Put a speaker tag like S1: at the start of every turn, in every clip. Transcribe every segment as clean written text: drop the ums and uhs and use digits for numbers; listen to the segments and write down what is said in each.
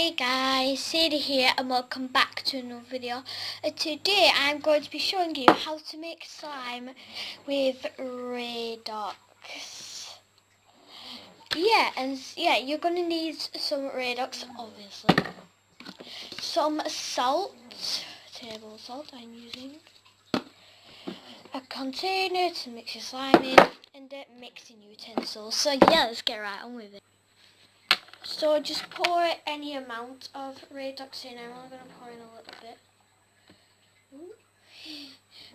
S1: Hey guys, Sadie here and welcome back to another video. Today I'm going to be showing you how to make slime with Radox. You're going to need some Radox, obviously. Some salt, table salt I'm using. A container to mix your slime in and a mixing utensil. So yeah, let's get right on with it. So just pour any amount of Radox in. I'm only going to pour in a little bit. Ooh.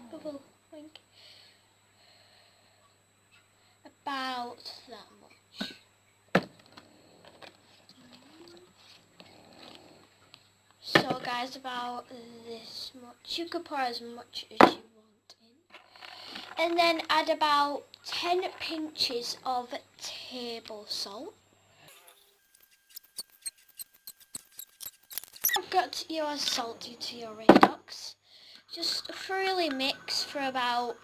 S1: Bubble, wink. About that much. So guys, about this much. You could pour as much as you want in. And then add about 10 pinches of table salt. Got your salt into your Radox. Just thoroughly mix for about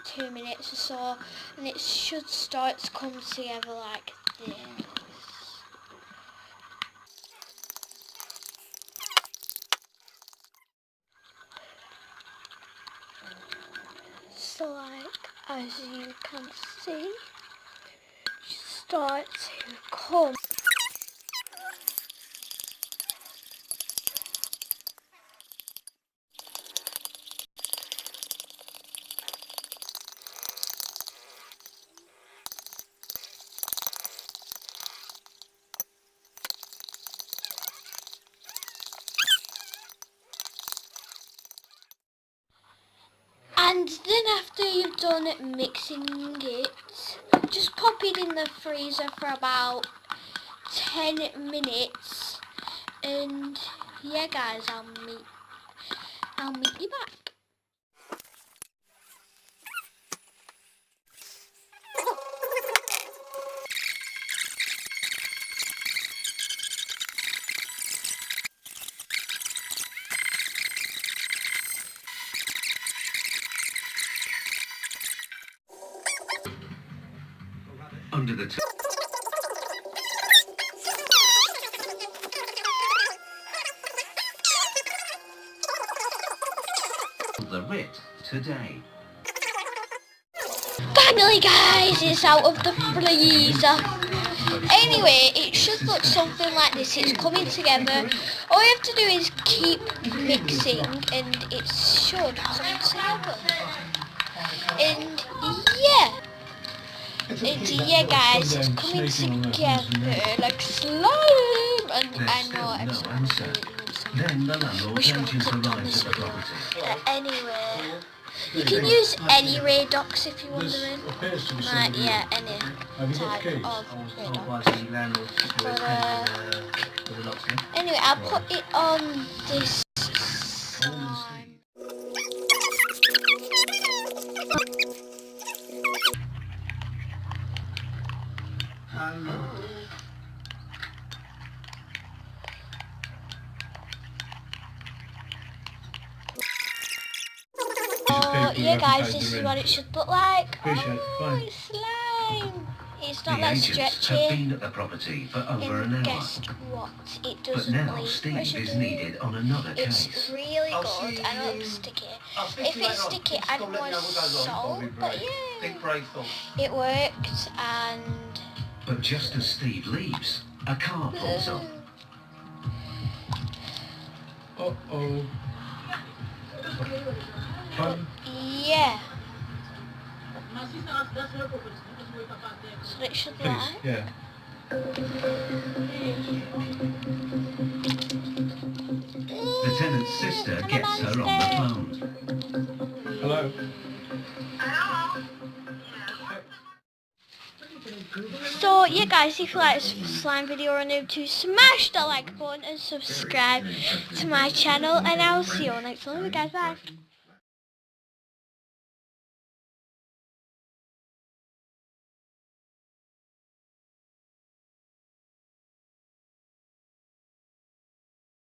S1: 2 minutes or so, and it should start to come together like this. So as you can see, start to come. And then after you've done mixing it, just pop it in the freezer for about 10 minutes. And yeah guys, I'll meet you back.
S2: Under the the writ today.
S1: Finally guys, it's out of the freezer. Anyway, it should look something like this. It's coming together. All you have to do is keep mixing and it should come together. And guys, it's coming together like slime. And I know I'm
S2: Then the landlord changes the rights of the property.
S1: Anyway, you can use any Radox if you're wondering. Any type of Radox. Anyway, I'll put it on this slime. Yeah guys, this is what it should look like. Oh, it's slime. It's not that stretchy.
S2: Have been at the property for over an hour.
S1: Guess what? It doesn't
S2: but now
S1: leave
S2: Steve
S1: residue.
S2: is needed on another case.
S1: It's really good. I know it's sticky. If it's sticky, I'd more salt, but yeah, it worked. And
S2: but just as Steve leaves, a car pulls up.
S3: Uh-oh.
S1: Yeah. So it should be like.
S3: Yeah.
S2: The tenant's sister gets her on the phone.
S3: Hello?
S1: So yeah guys, if you like this slime video, remember to smash the like button and subscribe to my channel, and I'll see you all next time. Guys, bye.